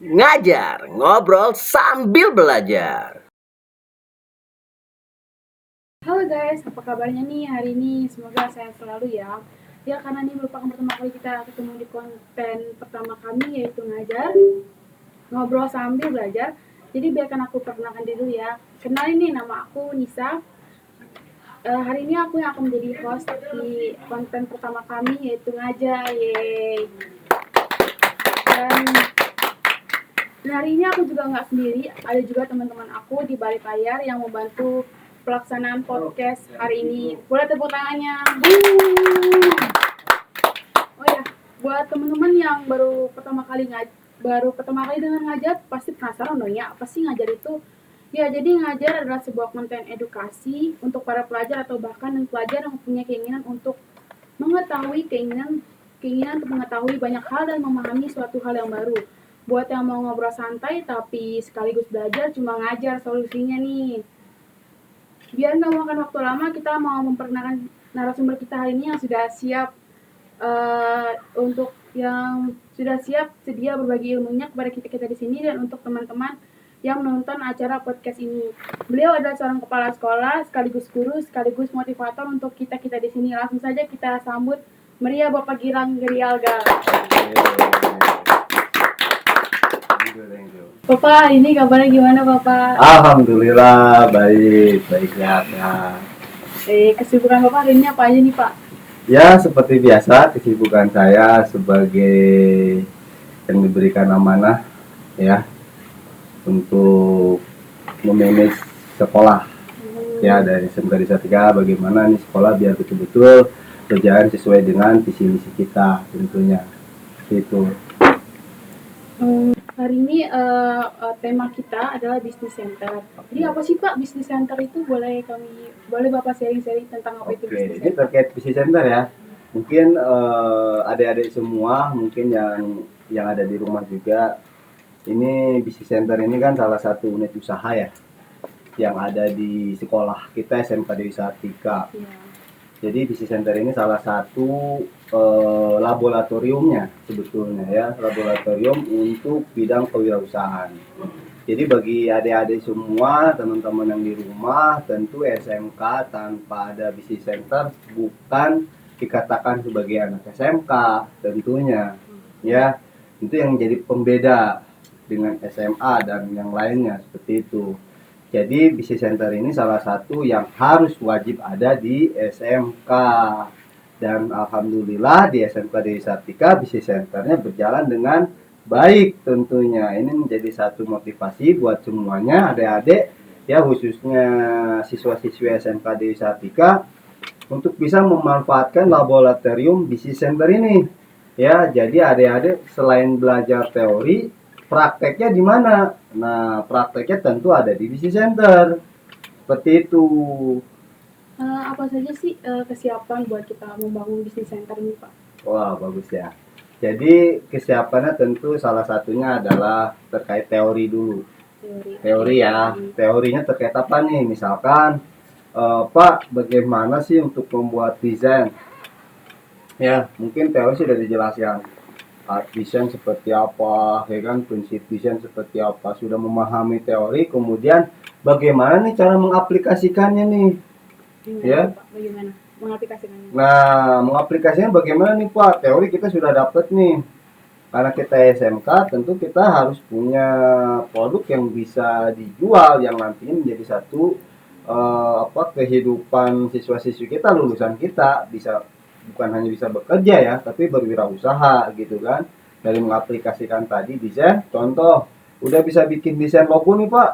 Ngajar, ngobrol sambil belajar. Halo guys, apa kabarnya nih hari ini? Semoga sehat selalu ya. Ya, karena ini merupakan pertama kali kita ketemu di konten pertama kami, yaitu ngajar, ngobrol sambil belajar. Jadi biarkan aku perkenalkan dulu ya. Kenalin nih, nama aku Nisa. Hari ini aku yang akan menjadi host di konten pertama kami, yaitu ngajar. Yeay. Dan hari ini aku juga nggak sendiri, ada juga teman-teman aku di balik layar yang membantu pelaksanaan podcast hari ini. Boleh tepuk tangannya. Oh ya, buat teman-teman yang baru pertama kali dengar ngajar, pasti penasaran dong ya, apa sih ngajar itu? Ya, jadi ngajar adalah sebuah konten edukasi untuk para pelajar atau bahkan yang pelajar yang punya keinginan untuk mengetahui keinginan untuk mengetahui banyak hal dan memahami suatu hal yang baru. Buat yang mau ngobrol santai tapi sekaligus belajar, cuma ngajar solusinya nih. Biar nggak memakan waktu lama, kita mau memperkenalkan narasumber kita hari ini yang sudah siap sedia berbagi ilmunya kepada kita di sini dan untuk teman-teman yang menonton acara podcast ini. Beliau adalah seorang kepala sekolah, sekaligus guru, sekaligus motivator untuk kita di sini. Langsung saja kita sambut meriah Bapak Gilang Gerialga. Thank you. Bapak, ini kabarnya gimana Bapak? Alhamdulillah baik sehat ya. Kesibukan Bapak hari ini apa aja nih Pak? Ya seperti biasa kesibukan saya sebagai yang diberikan amanah ya untuk memanage sekolah ya dari SMK Desa 3, bagaimana nih sekolah biar betul-betul berjalan sesuai dengan visi misi kita tentunya itu. Hari ini tema kita adalah business center. Jadi apa sih Pak business center itu? Boleh Bapak sharing-sharing tentang apa itu business Ini center? terkait business center ya. Mungkin adik-adik semua mungkin yang ada di rumah juga, ini business center ini kan salah satu unit usaha ya yang ada di sekolah kita SMK Dewi Sartika. Ya. Jadi business center ini salah satu laboratoriumnya sebetulnya ya, laboratorium untuk bidang kewirausahaan. Jadi bagi adik-adik semua, teman-teman yang di rumah, tentu SMK tanpa ada business center bukan dikatakan sebagai anak SMK tentunya. Ya, itu yang jadi pembeda dengan SMA dan yang lainnya seperti itu. Jadi business center ini salah satu yang harus wajib ada di SMK. Dan alhamdulillah di SMK Dewi Sartika business centernya berjalan dengan baik tentunya. Ini menjadi satu motivasi buat semuanya adik-adik ya, khususnya siswa-siswi SMK Dewi Sartika untuk bisa memanfaatkan laboratorium business center ini. Ya, jadi adik-adik selain belajar teori, prakteknya di mana? Nah, prakteknya tentu ada di business center. Seperti itu. Apa saja sih kesiapan buat kita membangun business center ini Pak? Wah, bagus ya. Jadi kesiapannya tentu salah satunya adalah terkait teori dulu. Teori ya. Teorinya terkait apa nih? Misalkan, Pak, bagaimana sih untuk membuat desain? Ya, mungkin teori sudah dijelaskan. Art desain seperti apa, ya kan, prinsip desain seperti apa. Sudah memahami teori, kemudian bagaimana nih cara mengaplikasikannya nih? Ya. Bagaimana mengaplikasikannya? Nah, mengaplikasikan bagaimana nih Pak? Teori kita sudah dapat nih. Karena kita SMK, tentu kita harus punya produk yang bisa dijual, yang nantinya menjadi satu kehidupan siswa-siswi kita, lulusan kita, bisa bukan hanya bisa bekerja ya, tapi berwirausaha gitu kan. Dari mengaplikasikan tadi desain, contoh, udah bisa bikin desain logo nih Pak.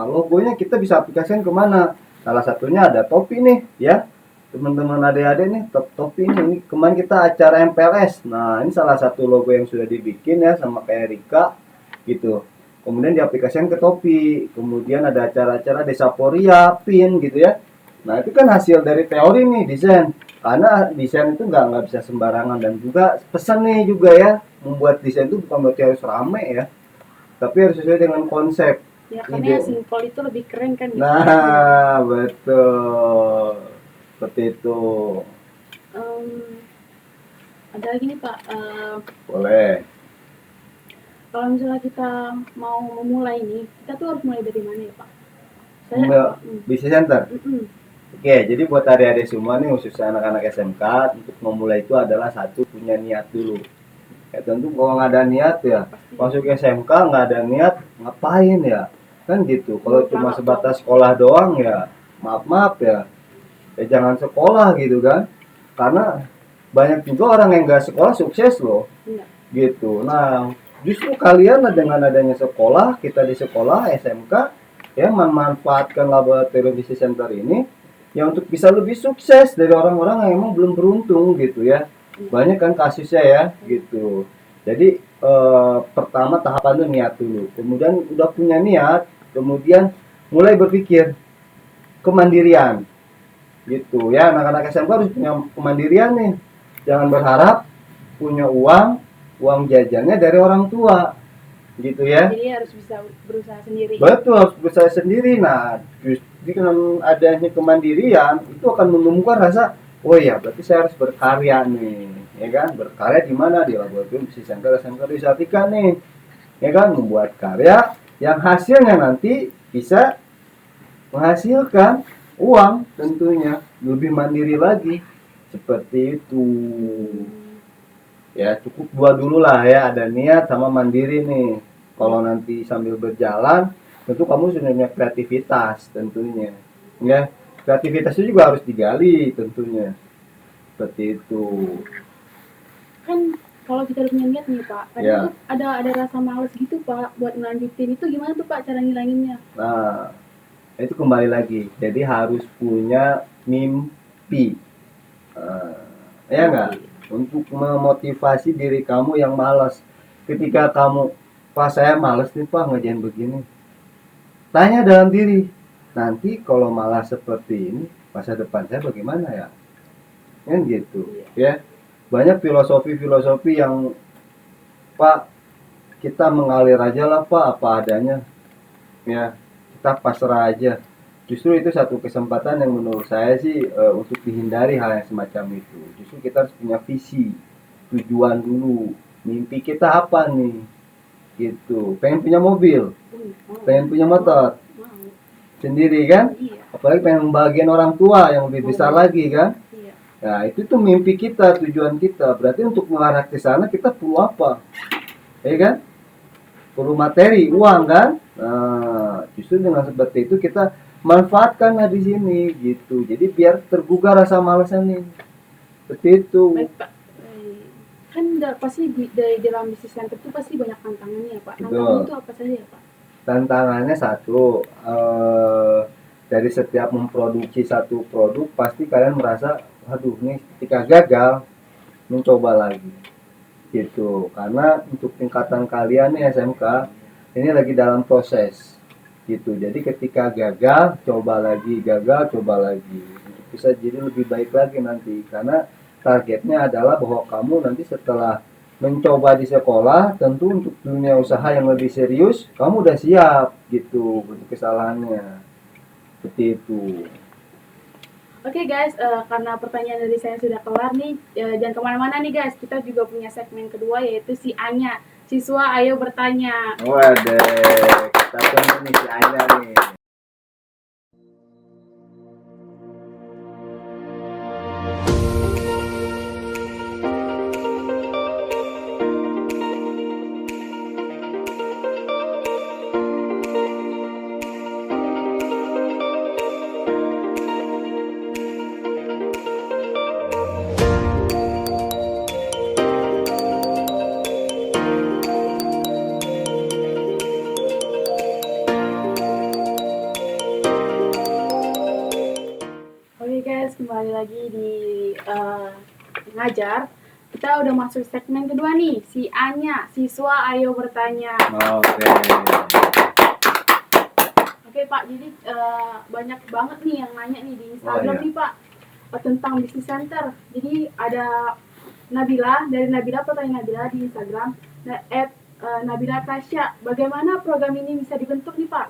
Logonya kita bisa aplikasikan kemana? Salah satunya ada topi nih ya, teman-teman adik-adik nih, topi ini kemarin kita acara MPLS. Nah, ini salah satu logo yang sudah dibikin ya sama kayak Rika gitu. Kemudian diaplikasikan ke topi. Kemudian ada acara-acara Desa Poria, PIN gitu ya. Nah, itu kan hasil dari teori nih desain. Karena desain itu nggak bisa sembarangan, dan juga pesan nih juga ya, membuat desain itu bukan berarti harus rame ya, tapi harus sesuai dengan konsep. Ya, karena yang simpel itu lebih keren kan? Nah, betul. Seperti itu. Ada lagi nih Pak. Boleh. kalau misalnya kita mau memulai nih, kita tuh harus mulai dari mana ya Pak? Bisnis center. Oke, jadi buat adik-adik semua nih, khususnya anak-anak SMK, untuk memulai itu adalah satu, punya niat dulu. Ya tentu kalau nggak ada niat ya, masuk SMK nggak ada niat, ngapain ya? Kan gitu. Kalau cuma sebatas sekolah doang ya, maaf ya, jangan sekolah gitu kan. Karena banyak juga orang yang nggak sekolah sukses loh. Gitu. Nah, justru kalian dengan adanya sekolah, kita di sekolah SMK ya memanfaatkan laboratorium bisnis center ini ya untuk bisa lebih sukses dari orang-orang yang emang belum beruntung gitu ya. Banyak kan kasusnya ya gitu. Jadi pertama tahapan itu niat dulu. Kemudian udah punya niat, kemudian mulai berpikir kemandirian gitu ya. Anak-anak SMK harus punya kemandirian nih. Jangan berharap punya uang jajannya dari orang tua gitu ya. Jadi harus bisa berusaha sendiri. Betul, harus berusaha sendiri. Nah, justru dengan adanya kemandirian itu akan menumbuhkan rasa, oh ya, berarti saya harus berkarya nih, ya kan? Berkarya di mana? Di laboratorium bisnis center SMK Wisata nih, ya kan? Membuat karya yang hasilnya nanti bisa menghasilkan uang tentunya, lebih mandiri lagi, seperti itu. Ya cukup dua dulu lah ya, ada niat sama mandiri nih. Kalau nanti sambil berjalan tentu kamu sudah punya kreativitas tentunya ya, kreativitas itu juga harus digali tentunya, seperti itu. Kan kalau kita udah punya niat nih Pak, kadang tuh ada rasa males gitu Pak buat ngelanjutin, itu gimana tuh Pak cara ngilanginnya? Nah itu kembali lagi, jadi harus punya mimpi, ya enggak, untuk memotivasi diri kamu yang malas. Ketika kamu, Pak saya malas nih Pak ngerjain begini, tanya dalam diri, nanti kalau malas seperti ini masa depan saya bagaimana ya, kan gitu ya. Banyak filosofi yang Pak kita mengalir aja lah Pak apa adanya ya, kita pasrah aja. Justru itu satu kesempatan yang menurut saya sih untuk dihindari hal yang semacam itu. Justru kita harus punya visi, tujuan dulu, mimpi kita apa nih gitu. Pengen punya mobil, pengen punya motor sendiri kan, apalagi pengen membahagiakan orang tua yang lebih besar lagi kan. Nah itu tuh mimpi kita, tujuan kita. Berarti untuk mengarah ke sana kita perlu apa, ya kan? Perlu materi, uang kan. Nah justru dengan seperti itu kita manfaatkanlah di sini gitu. Jadi biar tergugah rasa malasnya nih, seperti itu. Baik Pak, kan pasti di dalam bisnis center itu pasti banyak tantangannya ya Pak. Tantangannya itu apa saja ya Pak? Tantangannya satu, dari setiap memproduksi satu produk pasti kalian merasa, aduh nih ketika gagal mencoba lagi gitu. Karena untuk tingkatan kalian nih SMK ini lagi dalam proses gitu. Jadi ketika gagal coba lagi, gagal coba lagi, untuk bisa jadi lebih baik lagi nanti. Karena targetnya adalah bahwa kamu nanti setelah mencoba di sekolah, tentu untuk dunia usaha yang lebih serius kamu udah siap gitu untuk kesalahannya, seperti itu. Oke guys, karena pertanyaan dari saya sudah kelar nih, jangan kemana-mana nih guys, kita juga punya segmen kedua yaitu si Anya, siswa ayo bertanya. Waduh, kita tunggu nih si Anya nih. Kembali lagi di ngajar. Kita udah masuk segmen kedua nih, si Anya, siswa ayo bertanya. Oke Pak, jadi banyak banget nih yang nanya nih di Instagram nih Pak tentang bisnis center. Jadi ada Nabila, dari Nabila, pertanyaan Nabila di Instagram, Nabila Tasya, bagaimana program ini bisa dibentuk nih Pak?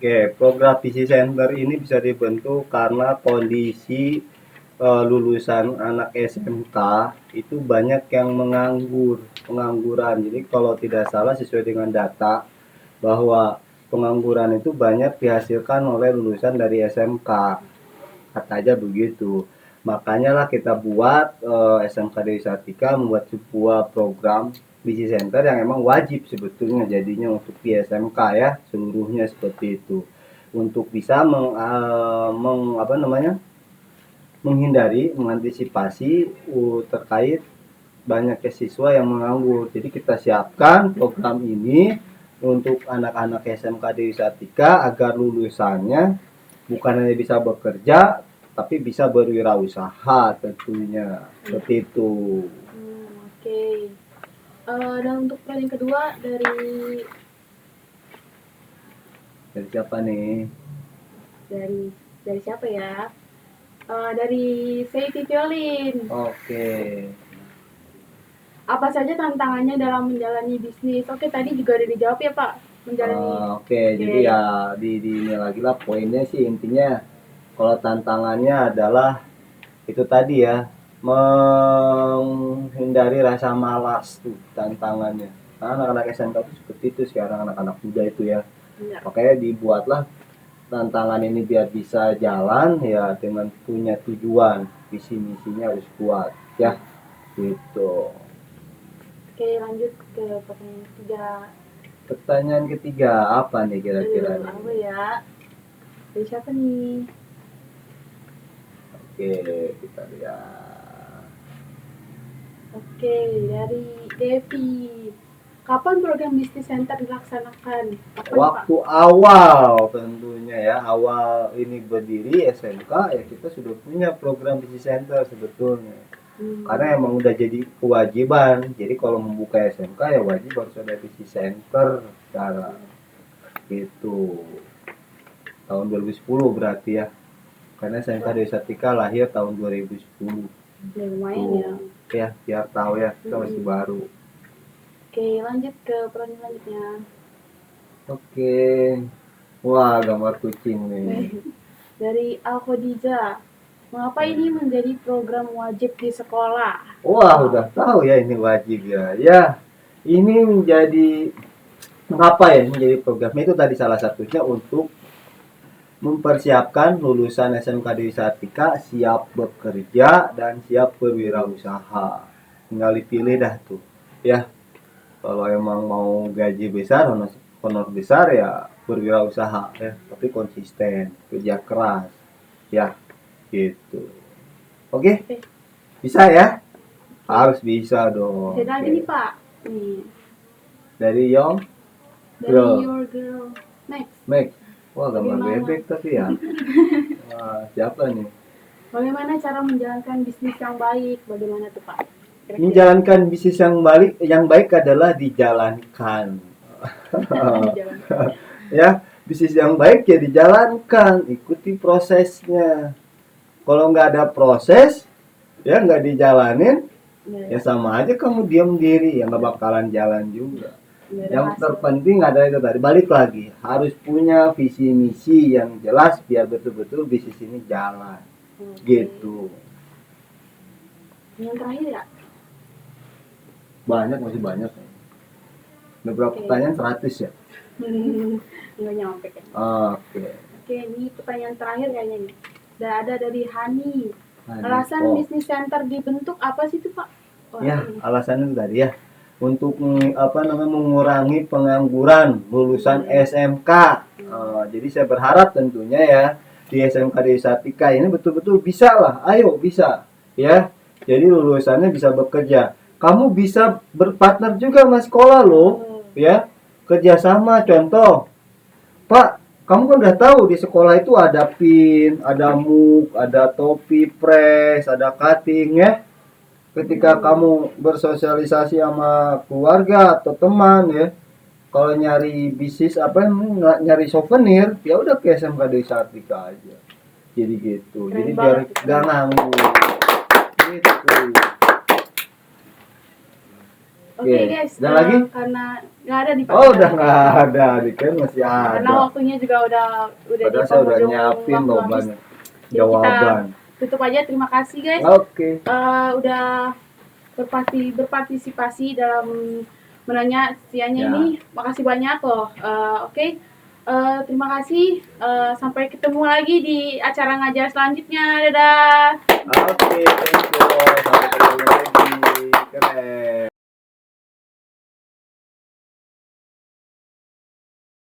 Oke, program bisnis center ini bisa dibentuk karena kondisi lulusan anak SMK itu banyak yang pengangguran. Jadi kalau tidak salah sesuai dengan data bahwa pengangguran itu banyak dihasilkan oleh lulusan dari SMK. Katanya begitu. Makanya lah kita buat SMK Dewi Sartika membuat sebuah program Busy Center yang emang wajib sebetulnya jadinya untuk di SMK ya, seluruhnya seperti itu. Untuk bisa menghindari, mengantisipasi terkait banyaknya siswa yang menganggur. Jadi kita siapkan program ini untuk anak-anak SMK Dewi Sartika agar lulusannya bukan hanya bisa bekerja, tapi bisa berwirausaha tentunya. Seperti itu. Oke. Dan untuk pertanyaan kedua dari Siapa nih? dari siapa ya? Dari Seiti Violin. Oke. Apa saja tantangannya dalam menjalani bisnis? Oke, tadi juga udah dijawab ya Pak. Menjalani. Oke, jadi ya di ini lagi lah poinnya sih intinya kalau tantangannya adalah itu tadi ya, menghindari rasa malas tuh tantangannya. Karena anak-anak SMK itu seperti itu sekarang, anak-anak muda itu ya. Benar. Makanya dibuatlah tantangan ini biar bisa jalan ya dengan punya tujuan, visi misinya harus kuat ya gitu. Oke, lanjut ke pertanyaan ketiga. Pertanyaan ketiga apa nih kira-kira nih? Apa ya? Dari siapa nih? Oke, kita lihat. Oke, dari Devi. Kapan program bisnis center dilaksanakan? Kapan, Waktu awal tentunya ya, awal ini berdiri SMK ya kita sudah punya program bisnis center sebetulnya. Pak? Karena emang udah jadi kewajiban. Jadi kalau membuka SMK ya wajib harus ada bisnis center sekarang. Gitu. Tahun 2010 berarti ya. Karena SMK Dewi Sartika lahir tahun 2010. Ya, lumayan ya. Ya, biar tahu ya, kita masih baru. Oke, lanjut ke pertanyaan selanjutnya. Oke. Wah, gambar kucing nih. Dari Al-Khadijah. Mengapa ini menjadi program wajib di sekolah? Wah, udah tahu ya ini wajib ya. Ya, ini mengapa ya menjadi program itu tadi salah satunya untuk mempersiapkan lulusan SMK Dewi Sartika siap bekerja dan siap berwirausaha. Tinggal dipilih dah tuh. Ya, kalau emang mau gaji besar, honor besar ya berwirausaha ya, tapi konsisten, kerja keras. Ya, gitu. Oke? Bisa ya? Harus bisa dong. Ada lagi Oke. nih Pak. Nih, Dari Young dari Girl. Your Girl. Next. Max. Wah, gambar Bagaimana? bebek tapi ya. Wah, siapa nih? Bagaimana cara menjalankan bisnis yang baik? Bagaimana tuh Pak? Kira-kira. Menjalankan bisnis yang baik adalah dijalankan. Dijalankan. Ya, bisnis yang baik ya dijalankan, ikuti prosesnya. Kalau nggak ada proses, ya nggak dijalanin, ya sama aja kamu diam diri, ya nggak bakalan jalan juga. Nggak ada Yang hasil. terpenting adalah itu tadi, balik lagi, harus punya visi misi yang jelas biar betul-betul bisnis ini jalan. Oke. Gitu. Yang terakhir ya? Banyak, masih banyak. Beberapa Oke. pertanyaan 100 ya. Nggak nyampe kan? Oke. Oke, ini pertanyaan terakhir kayaknya nih. Udah ada dari Hani. Nah, Alasan oh. bisnis center dibentuk apa sih itu Pak? Wah, Ya, ini. alasannya itu tadi ya. Untuk mengurangi pengangguran lulusan SMK. Jadi saya berharap tentunya ya di SMK Dewi Sartika ini betul-betul bisa lah. Ayo bisa ya. Jadi lulusannya bisa bekerja. Kamu bisa berpartner juga sama sekolah loh, ya. Kerjasama contoh. Pak, kamu kan udah tahu di sekolah itu ada pin, ada muk, ada topi press, ada cutting ya. Ketika kamu bersosialisasi sama keluarga atau teman ya, kalau nyari bisnis nyari souvenir, ya udah ke SMK Dewi Sartika aja. Jadi gitu. Keren Jadi banget. biar gak nganggur. Gitu. Oke guys, Ada lagi? karena nggak ada di Pak. Oh, udah nggak ada, di kan masih Karena ada. waktunya juga udah di Padahal saya udah penghujung nyiapin waktu loh habis. banyak Jadi jawaban. tutup aja. Terima kasih guys. Oke. Udah berpartisipasi dalam menanya sianya Ya. ini. Makasih banyak loh. Oke. Terima kasih. Sampai ketemu lagi di acara ngajar selanjutnya. Dadah. Oke, thank you. Sampai ketemu lagi.